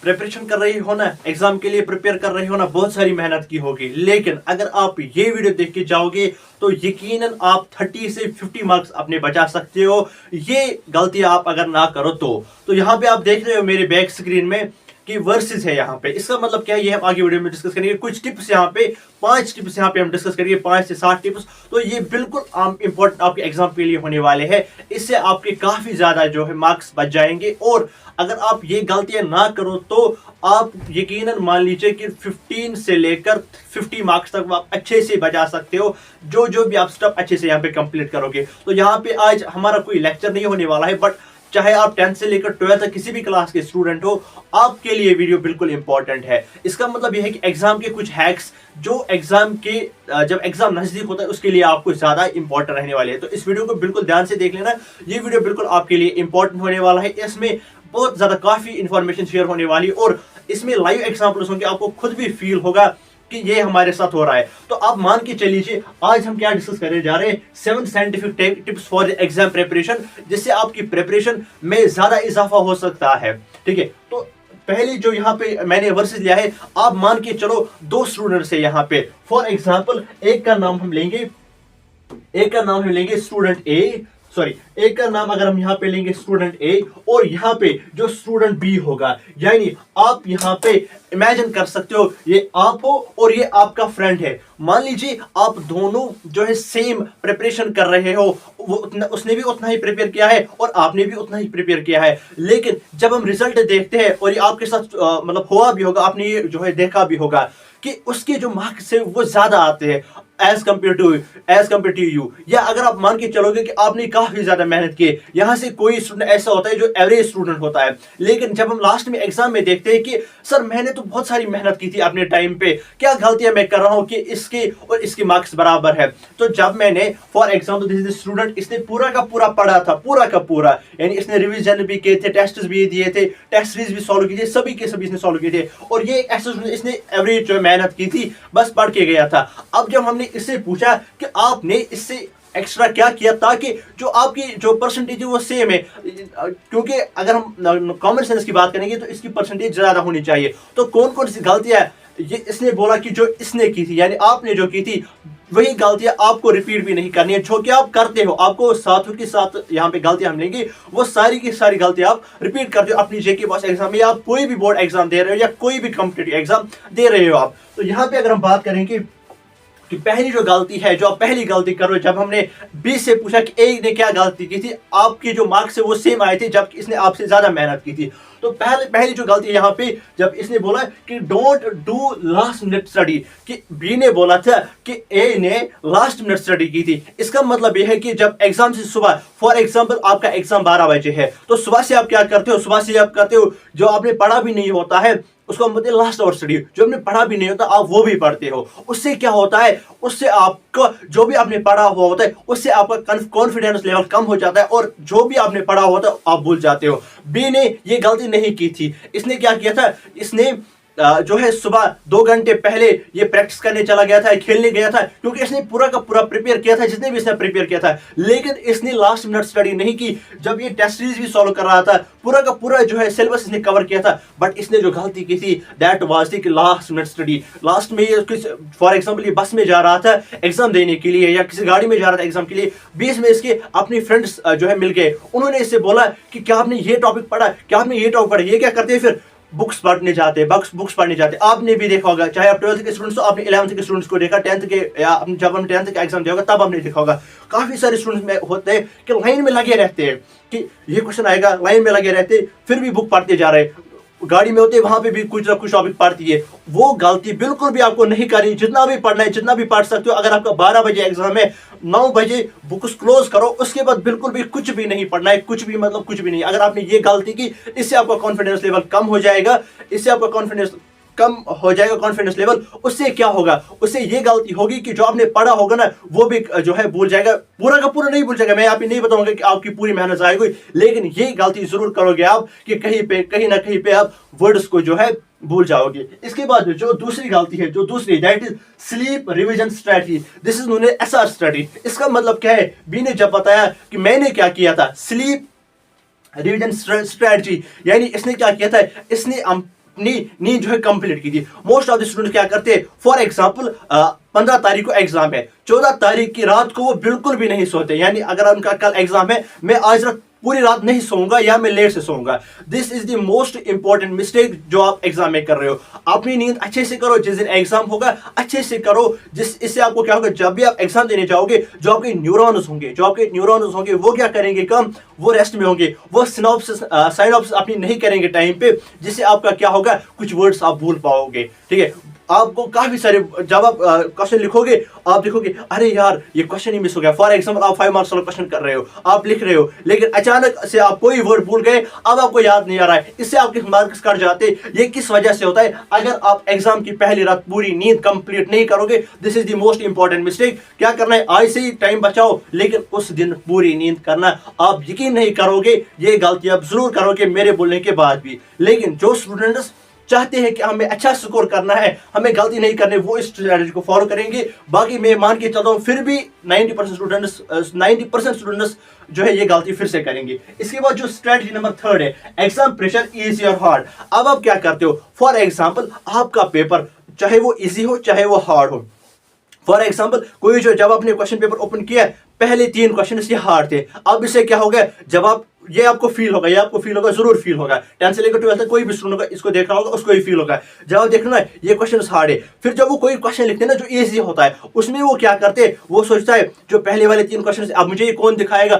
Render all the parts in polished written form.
Preparation कर रही हो ना, एग्जाम के लिए प्रिपेयर कर रही हो ना, बहुत सारी मेहनत की होगी, लेकिन अगर आप ये वीडियो देख के जाओगे तो यकीनन आप 30 से 50 मार्क्स अपने बचा सकते हो। ये गलती आप अगर ना करो तो यहाँ पे आप देख रहे हो मेरे बैक स्क्रीन में कि वर्सेस है यहाँ पे। इसका मतलब क्या है, ये हम आगे वीडियो में डिस्कस करेंगे। कुछ टिप्स यहाँ पे, 5 टिप्स यहाँ पे हम डिस्कस करेंगे, 5 से 7 टिप्स। तो ये बिल्कुल इंपॉर्टेंट आपके एग्जाम के लिए होने वाले हैं। इससे आपके काफी ज्यादा जो है मार्क्स बच जाएंगे। और अगर आप ये गलतियां ना करो तो आप यकीनन मान लीजिए कि 15 से लेकर 50 मार्क्स तक आप अच्छे से बचा सकते हो, जो भी आप स्टेप अच्छे से यहाँ पे कंप्लीट करोगे। तो यहाँ पे आज हमारा कोई लेक्चर नहीं होने वाला है, बट चाहे आप 10th से लेकर 12th तक किसी भी क्लास के स्टूडेंट हो, आपके लिए वीडियो बिल्कुल इंपॉर्टेंट है। इसका मतलब यह है कि एग्जाम के कुछ हैक्स जो एग्जाम के जब एग्जाम नजदीक होता है उसके लिए आपको ज्यादा इंपॉर्टेंट रहने वाले हैं। तो इस वीडियो को बिल्कुल ध्यान से देख लेना, ये वीडियो बिल्कुल आपके लिए इंपॉर्टेंट होने वाला है। इसमें बहुत ज्यादा काफी इंफॉर्मेशन शेयर होने वाली और इसमें लाइव एग्जाम्पल्स होंगे, आपको खुद भी फील होगा कि ये हमारे साथ हो रहा है। तो आप मान के चलिए आज हम क्या डिस्कस करने जा रहे हैं, 7 scientific tips for exam preparation, जिससे आपकी प्रिपरेशन में ज्यादा इजाफा हो सकता है। ठीक है, तो पहले जो यहाँ पे मैंने वर्सेस लिया है, आप मान के चलो 2 स्टूडेंट्स है यहाँ पे। फॉर एग्जाम्पल एक का नाम हम लेंगे स्टूडेंट ए, एक का नाम अगर हम यहाँ पे लेंगे स्टूडेंट ए, और यहाँ पे जो स्टूडेंट बी होगा, यानी आप यहाँ पे इमेजिन कर सकते हो ये आप हो और ये आपका फ्रेंड है। मान लीजिए आप दोनों जो है सेम प्रिपरेशन कर रहे हो, उसने भी उतना ही प्रिपेयर किया है और आपने भी उतना ही प्रिपेयर किया है, लेकिन जब हम रिजल्ट देखते हैं और ये आपके साथ मतलब हुआ भी होगा, आपने ये जो है देखा भी होगा कि उसके जो मार्क्स है वो ज्यादा आते हैं एज कंपेयर टू यू। या अगर आप मान के चलोगे कि आपने काफी ज्यादा मेहनत की, यहां से कोई स्टूडेंट ऐसा होता है जो एवरेज स्टूडेंट होता है, लेकिन जब हम लास्ट में एग्जाम में देखते हैं कि सर मैंने तो बहुत सारी मेहनत की थी अपने टाइम पे, क्या गलतियां मैं कर रहा हूं कि इसके और इसके मार्क्स बराबर है। तो जब मैंने for example this is student, इसने पूरा का पूरा पढ़ा था, पूरा का पूरा, यानी इसने रिविजन भी किए थे, टेस्ट भी दिए थे, टेस्ट सीरीज भी सॉल्व किए थे, सभी के सभी इसने सॉल्व किए थे, और ये एक ऐसा स्टूडेंट इसने एवरेज जो मेहनत की थी बस पढ़ के गया था। अब जब हमने इससे पूछा कि आपने इससे एक्स्ट्रा क्या किया ताकि जो आपकी जो परसेंटेज है वो सेम है, क्योंकि अगर हम कॉमन सेंस की बात करेंगे तो इसकी परसेंटेज ज्यादा होनी चाहिए। तो कौन कौन सी गलतियां ये इसने बोला कि जो इसने की थी, यानी आपने जो की थी वही गलतियां आपको रिपीट भी नहीं करनी है जो कि आप करते हो। आपको साथों के साथ यहाँ पे गलतियां हम लेंगे, वो सारी की सारी गलतियां आप रिपीट करते हो अपनी जेके पास एग्जाम में, या आप कोई भी बोर्ड एग्जाम दे रहे हो या कोई भी कॉम्पिटिटिव एग्जाम दे रहे हो आप। तो यहाँ पे अगर हम बात करेंगे कि पहली जो गलती है, जो आप पहली गलती करो, जब हमने बी से पूछा कि ए ने क्या गलती की थी, आपकी जो मार्क्स है वो सेम आए थे जबकि इसने आपसे ज्यादा मेहनत की थी। तो पहली जो गलती यहाँ पे जब इसने बोला कि don't do last minute study, कि बी ने बोला था कि ए ने लास्ट मिनट स्टडी की थी, इसका मतलब यह है कि जब एग्जाम से सुबह, फॉर एग्जाम्पल आपका एग्जाम 12 बजे है, तो सुबह से आप क्या करते हो, सुबह से आप करते हो जो आपने पढ़ा भी नहीं होता है उसको हम बोलते हैं लास्ट आवर स्टडी। जो आपने पढ़ा भी नहीं होता आप वो भी पढ़ते हो। उससे क्या होता है, उससे आपका जो भी आपने पढ़ा हुआ होता है उससे आपका कॉन्फिडेंस लेवल कम हो जाता है और जो भी आपने पढ़ा होता है आप भूल जाते हो। बी ने ये गलती नहीं की थी, इसने क्या किया था, इसने जो है सुबह 2 घंटे पहले ये प्रैक्टिस करने चला गया था, खेलने गया था, क्योंकि इसने पूरा का पूरा प्रिपेयर किया था, जितने भी इसने प्रिपेयर किया था, लेकिन इसने लास्ट मिनट स्टडी नहीं की। जब ये टेस्ट सीरीज भी सॉल्व कर रहा था, पूरा का पूरा जो है सिलेबस इसने कवर किया था, बट इसने जो गलती की थी that was the last minute study. Last में ये फॉर एग्जाम्पल ये बस में जा रहा था एग्जाम देने के लिए या किसी गाड़ी में जा रहा था एग्जाम के लिए, बीच में इसके अपने फ्रेंड्स जो है मिल गए, उन्होंने इससे बोला कि क्या आपने ये टॉपिक पढ़ा, क्या आपने ये टॉपिक पढ़ा, ये क्या करते हैं फिर बुक्स पढ़ने जाते हैं, बुक्स पढ़ने जाते हैं। आपने भी देखा होगा, चाहे आप 12th के स्टूडेंट्स हो, आपने 11th के स्टूडेंट्स को देखा, 10th के या जब हम 10th का एग्जाम दिया होगा तब आपने देखा होगा, काफी सारे स्टूडेंट्स में होते हैं कि लाइन में लगे रहते हैं कि ये क्वेश्चन आएगा, लाइन में लगे रहते फिर भी बुक पढ़ते जा रहे, गाड़ी में होते वहां पे भी कुछ ना कुछ टॉपिक पढ़ती है। वो गलती बिल्कुल भी आपको नहीं करनी। जितना भी पढ़ना है, जितना भी पढ़ सकते हो, अगर आपका 12 बजे एग्जाम है, 9 बजे बुक्स क्लोज करो, उसके बाद बिल्कुल भी कुछ भी नहीं पढ़ना है, कुछ भी मतलब कुछ भी नहीं। अगर आपने ये गलती की, इससे आपका कॉन्फिडेंस लेवल कम हो जाएगा, इससे आपका कॉन्फिडेंस लेवल। उससे क्या होगा, उससे ये गलती होगी कि जो आपने पढ़ा होगा ना वो भी जो है भूल जाएगा, पूरा का पूरा नहीं भूल जाएगा। मैं यहाँ पे नहीं बताऊंगा कि आपकी पूरी मेहनत आएगी, लेकिन ये गलती जरूर करोगे आप कि कहीं ना कहीं पे आप वर्ड्स को जो है भूल जाओगे। इसके बाद जो दूसरी गलती है, that is sleep revision strategy, this is known as SR study. इसका मतलब क्या है, बी ने जब बताया कि मैंने क्या किया था, स्लीप रिवीजन स्ट्रेटजी, यानी इसने क्या किया था, इसने अपनी नींद जो है कंप्लीट की थी। मोस्ट ऑफ द स्टूडेंट क्या करते हैं, फॉर एग्जांपल 15 तारीख को एग्जाम है, 14 तारीख की रात को वो बिल्कुल भी नहीं सोते, यानी अगर उनका कल एग्जाम है, मैं आज रात पूरी रात नहीं सोऊंगा या मैं लेट से सोऊंगा। This is the most important mistake जो आप एग्जाम में कर रहे हो। अपनी नींद अच्छे से करो, जिस दिन एग्जाम होगा अच्छे से करो, इससे आपको क्या होगा, जब भी आप एग्जाम देने जाओगे, जो आपके न्यूरॉन्स होंगे वो क्या करेंगे काम, वो रेस्ट में होंगे, वो साइनॉप्सिस अपनी नहीं करेंगे टाइम पे, जिससे आपका क्या होगा, कुछ वर्ड्स आप भूल पाओगे। ठीक है, आपको काफी सारे, जब आप क्वेश्चन लिखोगे आप लिखोगे अरे यार ये क्वेश्चन ही मिस हो गया। फॉर एग्जांपल आप 5 मार्क्स वाला क्वेश्चन कर रहे हो, आप लिख रहे हो, लेकिन अचानक से आप कोई वर्ड भूल गए, अब आपको याद नहीं आ रहा है, इससे आपके मार्क्स कट जाते। ये किस वजह से होता है, अगर आप एग्जाम की पहली रात पूरी नींद कंप्लीट नहीं करोगे। This is the most important mistake. क्या करना है, आज से ही टाइम बचाओ, लेकिन उस दिन पूरी नींद करना। आप यकीन नहीं करोगे, ये गलती आप जरूर करोगे मेरे बोलने के बाद भी, लेकिन जो स्टूडेंट्स चाहते हैं कि हमें अच्छा स्कोर करना है, हमें गलती नहीं करनी, वो इस स्ट्रेटजी को फॉलो करेंगे। बाकी मैं मान के चलता हूँ फिर भी 90% स्टूडेंट्स जो है ये गलती फिर से करेंगे। इसके बाद जो स्ट्रेटजी नंबर 3 है, एग्जाम प्रेशर इजी और हार्ड। अब आप क्या करते हो, फॉर एग्जाम्पल आपका पेपर चाहे वो इजी हो चाहे वो हार्ड हो, फॉर एग्जाम्पल कोई जो, जब आपने क्वेश्चन पेपर ओपन किया, पहले 3 क्वेश्चन ये हार्ड थे, अब इससे क्या हो गया, जब आप ये आपको फील होगा, जरूर फील होगा, 10 से लेकर 12 तक कोई भी स्टूडेंट होगा, इसको देख रहा होगा, उसको ही फील होगा। जब आप देख रहे हो ना ये क्वेश्चन हार्ड है, फिर जब वो कोई क्वेश्चन लिखते हैं ना जो इजी होता है, उसमें वो क्या करते हैं, वो सोचता है जो पहले वाले 3 क्वेश्चन, अब मुझे ये कौन दिखाएगा,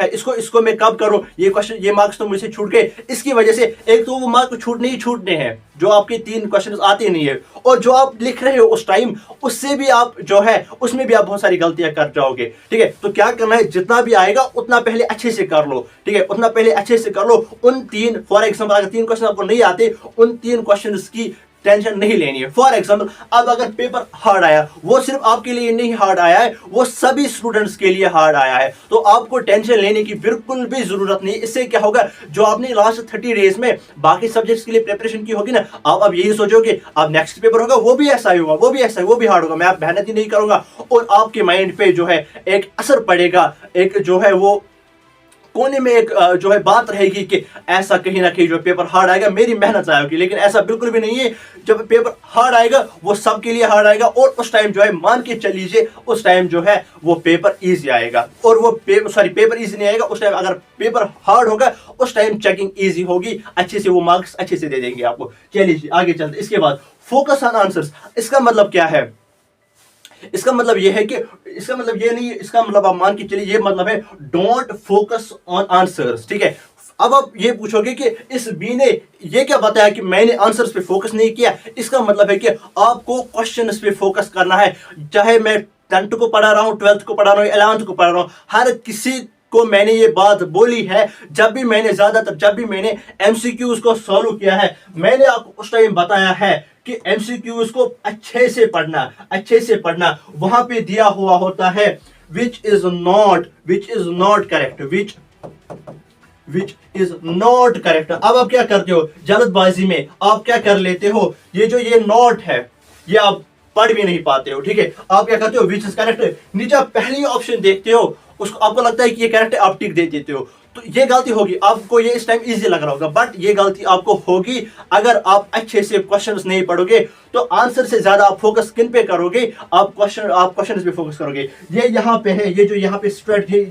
इसको मैं कब करूं, ये क्वेश्चन, ये मार्क्स तो मुझसे छूट गए। इसकी वजह से एक तो वो मार्क्स छूटने हैं जो आपके 3 क्वेश्चन आते नहीं है, और जो आप लिख रहे हो उस टाइम, उससे भी आप जो है उसमें भी आप बहुत सारी गलतियां कर जाओगे। ठीक है, तो क्या करना है, जितना भी आएगा उतना पहले अच्छे से कर लो। ठीक है, उतना पहले अच्छे से कर लो। उन 3, फॉर एग्जाम्पल अगर 3 क्वेश्चन आपको नहीं आते, उन 3 क्वेश्चन की टेंशन नहीं लेनी है। फॉर एग्जाम्पल अब अगर पेपर हार्ड आया, वो सिर्फ आपके लिए नहीं हार्ड आया है, वो सभी स्टूडेंट्स के लिए हार्ड आया है, तो आपको टेंशन लेने की बिल्कुल भी जरूरत नहीं। इससे क्या होगा, जो आपने लास्ट 30 डेज में बाकी सब्जेक्ट्स के लिए प्रिपरेशन की होगी ना, आप अब यही सोचोगे अब नेक्स्ट पेपर होगा वो भी ऐसा ही होगा, वो भी हार्ड होगा, मैं आप मेहनत ही नहीं करूंगा, और आपके माइंड पे जो है एक असर पड़ेगा, एक जो है वो कोने में एक जो है बात रहेगी कि ऐसा कहीं ना कहीं जो पेपर हार्ड आएगा मेरी मेहनत आएगी, लेकिन ऐसा बिल्कुल भी नहीं है। जब पेपर हार्ड आएगा वो सबके लिए हार्ड आएगा, और उस टाइम जो है मान के चल लीजिए उस टाइम जो है वो पेपर इजी आएगा, और वो पेपर इजी नहीं आएगा उस टाइम। अगर पेपर हार्ड होगा उस टाइम चेकिंग इजी होगी, अच्छे से वो मार्क्स अच्छे से दे देंगे आपको। चलिए आगे चलते। इसके बाद फोकस ऑन आंसर्स। इसका मतलब क्या है, इसका मतलब यह है कि, इसका मतलब ये नहीं, इसका मतलब आप मान के चलिए ये मतलब है डोंट फोकस ऑन आंसर्स। ठीक है, अब आप ये पूछोगे कि इस बी ने ये क्या बताया कि मैंने आंसर्स पे फोकस नहीं किया। इसका मतलब है कि आपको क्वेश्चंस पे फोकस करना है, चाहे मैं 10th को पढ़ा रहा हूं, 12th को पढ़ा रहा हूं, 11th को पढ़ा रहा हूं, हर किसी को मैंने ये बात बोली है। जब भी मैंने एमसीक्यूज को सॉल्व किया है, मैंने आपको उस टाइम बताया है कि एमसीक्यूज को अच्छे से पढ़ना। वहां पे दिया हुआ होता है which is not correct। अब आप क्या करते हो, जल्दबाजी में आप क्या कर लेते हो, ये नॉट है ये आप पढ़ भी नहीं पाते हो। ठीक है, आप क्या करते हो, विच इज करेक्ट, नीचे पहली ऑप्शन देखते हो, उसको आपको लगता है कि ये करेक्ट है, आप टिक दे देते हो, तो ये गलती होगी। आपको ये इस टाइम इजी लग रहा होगा, बट ये गलती आपको होगी अगर आप अच्छे से क्वेश्चंस नहीं पढ़ोगे। तो आंसर से ज्यादा आप फोकस किन पे करोगे, आप क्वेश्चंस पे फोकस करोगे। ये यहाँ पे है, ये जो यहाँ पे strategy,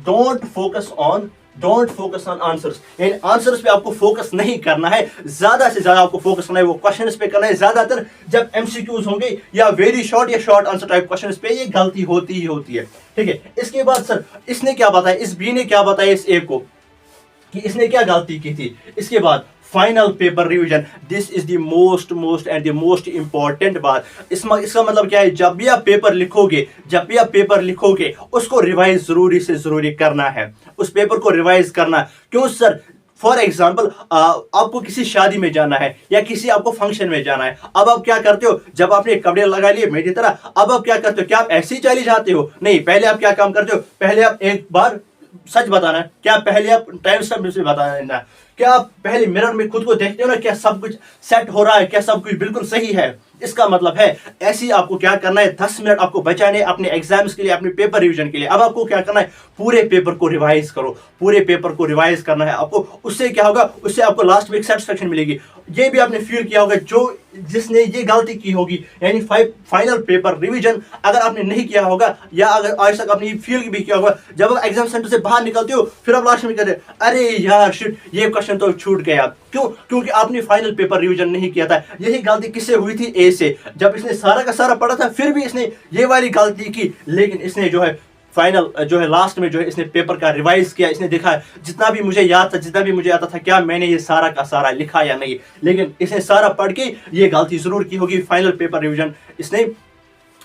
don't focus on answers, यानी आंसर्स पे आपको फोकस नहीं करना है, ज्यादा से ज्यादा आपको फोकस करना है वो क्वेश्चंस पे करना है। ज्यादातर जब एमसीक्यूज होंगे या वेरी शॉर्ट या शॉर्ट आंसर टाइप क्वेश्चंस पे ये गलती होती ही होती है। ठीक है, इसके बाद सर इसने क्या बताया, इस बी ने क्या बताया इस ए को कि इसने क्या गलती की थी। इसके बाद final paper revision, this is the most important बात। इसका मतलब क्या है, जब भी आप पेपर लिखोगे उसको रिवाइज जरूरी से जरूरी करना है, उस पेपर को रिवाइज करना। क्यों सर, फॉर एग्जाम्पल आपको किसी शादी में जाना है या किसी आपको फंक्शन में जाना है, अब आप क्या करते हो, जब आपने कपड़े लगा लिए मेरी तरह, अब आप क्या करते हो, क्या आप ऐसे ही चले जाते हो, नहीं, पहले आप क्या काम करते हो, पहले आप एक बार सच बताना, क्या पहले आप टाइम स्टैम्प से बताना, क्या आप पहले मिरर में खुद को देखते हो ना, क्या सब कुछ सेट हो रहा है, क्या सब कुछ बिल्कुल सही है? इसका मतलब है ऐसे ही आपको क्या करना है, 10 मिनट आपको बचाने अपने एग्जाम्स के लिए, अपने पेपर रिवीजन के लिए। अब आपको क्या करना है, पूरे पेपर को रिवाइज करो, पूरे पेपर को रिवाइज करना है आपको। उससे क्या होगा, उससे आपको लास्ट में एक सेटिस्फेक्शन मिलेगी। ये भी आपने फील किया होगा, जो जिसने ये गलती की होगी, यानी फाइनल पेपर रिवीजन अगर आपने नहीं किया होगा, या अगर आज तक आपने फील भी किया होगा, जब आप एग्जाम सेंटर से बाहर निकलते हो फिर आप लास्ट में कहते हैं अरे यार शिट, ये क्वेश्चन तो छूट गया। क्यों? क्योंकि आपने फाइनल पेपर रिवीजन नहीं किया था। यही गलती किससे हुई थी? ए से। जब इसने सारा का सारा पढ़ा था फिर भी इसने ये वाली गलती की, लेकिन इसने जो है फाइनल जो है लास्ट में जो है इसने पेपर का रिवाइज किया। इसने देखा जितना भी मुझे याद था, जितना भी मुझे आता था, क्या मैंने ये सारा का सारा लिखा या नहीं। लेकिन इसने सारा पढ़ के ये गलती जरूर की होगी, फाइनल पेपर रिवीजन इसने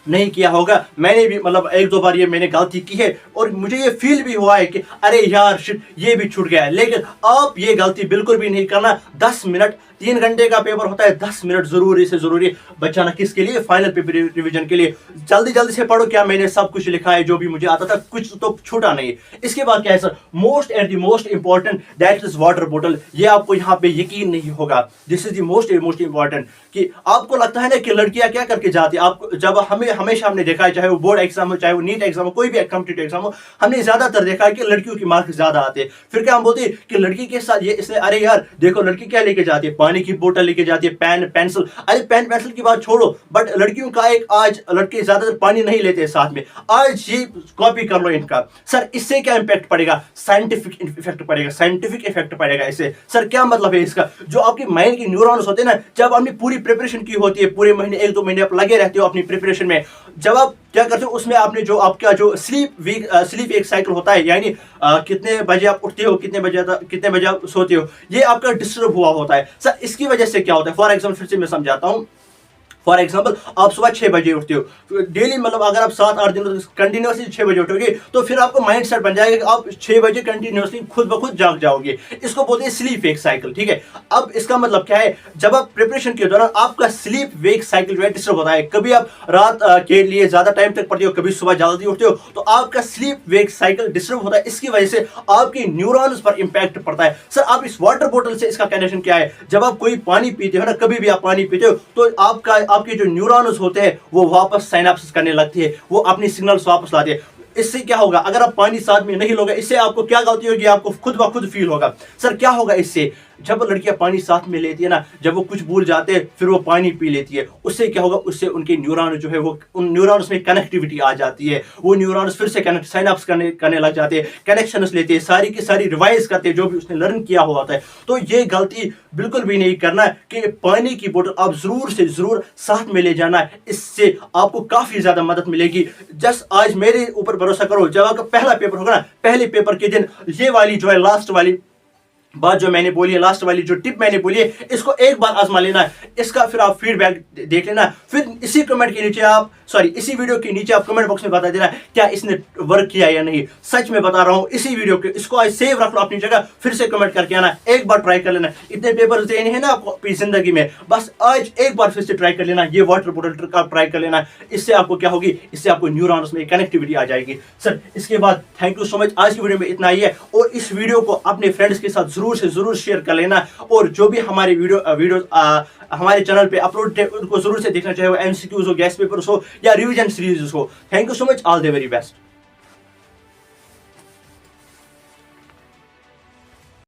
नहीं किया होगा। मैंने भी मतलब एक दो बार ये मैंने गलती की है और मुझे ये फील भी हुआ है कि अरे यार शिट, ये भी छूट गया है। लेकिन आप ये गलती बिल्कुल भी नहीं करना। 10 मिनट, 3 घंटे का पेपर होता है, 10 मिनट जरूरी से जरूरी बचाना। किसके लिए? फाइनल पेपर रिवीजन के लिए। जल्दी जल्दी से पढ़ो, क्या मैंने सब कुछ लिखा है, जो भी मुझे आता था, कुछ तो छूटा नहीं। इसके बाद क्या है sir, most and the most important, that is water बोतल। ये आपको यहाँ पे यकीन नहीं होगा, this is the most important. कि आपको लगता है ना कि लड़कियां क्या करके जाती है, आपको जब हमेशा हमने देखा है, चाहे वो बोर्ड एग्जाम हो, चाहे वो नीट एग्जाम हो, कोई भी कॉम्पिटिटिव एग्जाम हो, हमने ज्यादातर देखा है कि लड़कियों की मार्क्स ज्यादा आते हैं। फिर क्या हम बोलते हैं कि लड़की के साथ ये इसलिए, अरे यार देखो लड़की क्या लेके जाती है, पानी की बोतल लेके जाती है, पेन पेंसिल। अरे पेन पेंसिल की बात छोड़ो, बट लड़कियों का एक, आज लड़के ज्यादातर पानी नहीं लेते साथ में, आज ये कॉपी कर लो इनका। सर इससे क्या इंपैक्ट पड़ेगा? साइंटिफिक इफेक्ट पड़ेगा, साइंटिफिक इफेक्ट पड़ेगा इससे। सर क्या मतलब है इसका? जो आपकी माइंड की न्यूरॉन्स होते हैं ना, जब आपने पूरी प्रिपरेशन की होती है, पूरे महीने 1-2 महीने आप लगे रहते हो अपनी प्रिपरेशन में, जब आप क्या करते हो उसमें आपने जो आपका जो स्लीप एक साइकिल होता है, यानी कितने बजे आप उठते हो, कितने बजे आप सोते हो, ये आपका डिस्टर्ब हुआ होता है। सर इसकी वजह से क्या होता है, फॉर एग्जाम्पल फिर से मैं समझाता हूं। फॉर एग्जाम्पल आप सुबह 6 बजे उठते हो डेली, मतलब अगर आप 7-8 दिनों कंटिन्यूसली 6 बजे उठोगे तो फिर आपको माइंड सेट बन जाएगा कि आप 6 बजे कंटिन्यूसली खुद ब खुद जाग जाओगे। इसको बोलते हैं स्लीप वेक साइकिल, ठीक है। अब इसका मतलब क्या है, जब आप प्रिपरेशन के दौरान आपका स्लीप वेक साइकिल जो है डिस्टर्ब होता है, कभी आप रात के लिए ज्यादा टाइम तक पढ़ते हो, कभी सुबह जल्दी उठते हो, तो आपका स्लीप वेक साइकिल डिस्टर्ब होता है। इसकी वजह से आपकी न्यूरॉन्स पर इंपैक्ट पड़ता है। सर आप इस वाटर बोतल से इसका कनेक्शन क्या है? जब आप कोई पानी पीते हो ना, कभी भी आप पानी पीते हो, तो आपके जो न्यूरॉन्स होते हैं वो वापस साइनेप्सिस करने लगती है, वो अपनी सिग्नल्स वापस लाते हैं। इससे क्या होगा, अगर आप पानी साथ में नहीं लोगे, इससे आपको क्या गलती होगी, आपको खुद ब खुद फील होगा। सर क्या होगा इससे, जब लड़कियां पानी साथ में लेती है ना, जब वो कुछ भूल जाते हैं फिर वो पानी पी लेती है, उससे क्या होगा, उससे उनके न्यूरॉन जो है वो, उन न्यूरॉन्स में कनेक्टिविटी आ जाती है, वो न्यूरॉन्स फिर से कनेक्ट साइनेप्स करने लग जाते हैं, कनेक्शंस लेते हैं, सारी की सारी रिवाइज करते हैं जो भी उसने लर्न किया हुआ होता है। तो ये गलती बिल्कुल भी नहीं करना है कि पानी की बोतल आप जरूर से जरूर साथ में ले जाना है, इससे आपको काफी ज्यादा मदद मिलेगी। जस्ट आज मेरे ऊपर भरोसा करो, जब आपका पहला पेपर होगा ना, पहले पेपर के दिन ये वाली जो है लास्ट वाली बात जो मैंने बोली है, लास्ट वाली जो टिप मैंने बोली है, इसको एक बार आजमा लेना है, इसका फिर आप फीडबैक देख लेना। फिर इसी कमेंट के नीचे आप इसी वीडियो के नीचे आप कमेंट बॉक्स में बता देना क्या इसने वर्क किया या नहीं। सच में बता रहा हूं, इसी वीडियो के इसको आज सेव रख लो अपनी जगह, फिर से कमेंट करके आना, एक बार ट्राई कर लेना। इतने पेपर देने हैं ना आपको अपनी जिंदगी में, बस आज एक बार फिर से ट्राई कर लेना, ये वाटर बोतल ट्रिक आप ट्राई कर लेना। इससे आपको क्या होगी, इससे आपको न्यूरॉन्स में कनेक्टिविटी आ जाएगी। सर इसके बाद थैंक यू सो मच, आज की वीडियो में इतना ही है, और इस वीडियो को अपने फ्रेंड्स के साथ जरूर से जरूर शेयर कर लेना, और जो भी हमारे वीडियो हमारे चैनल पे अपलोड है उनको जरूर से देखना, चाहे वो एमसीक्यूज हो, गैस पेपर्स हो या रिवीजन सीरीज हो। Thank you so much, all the very best.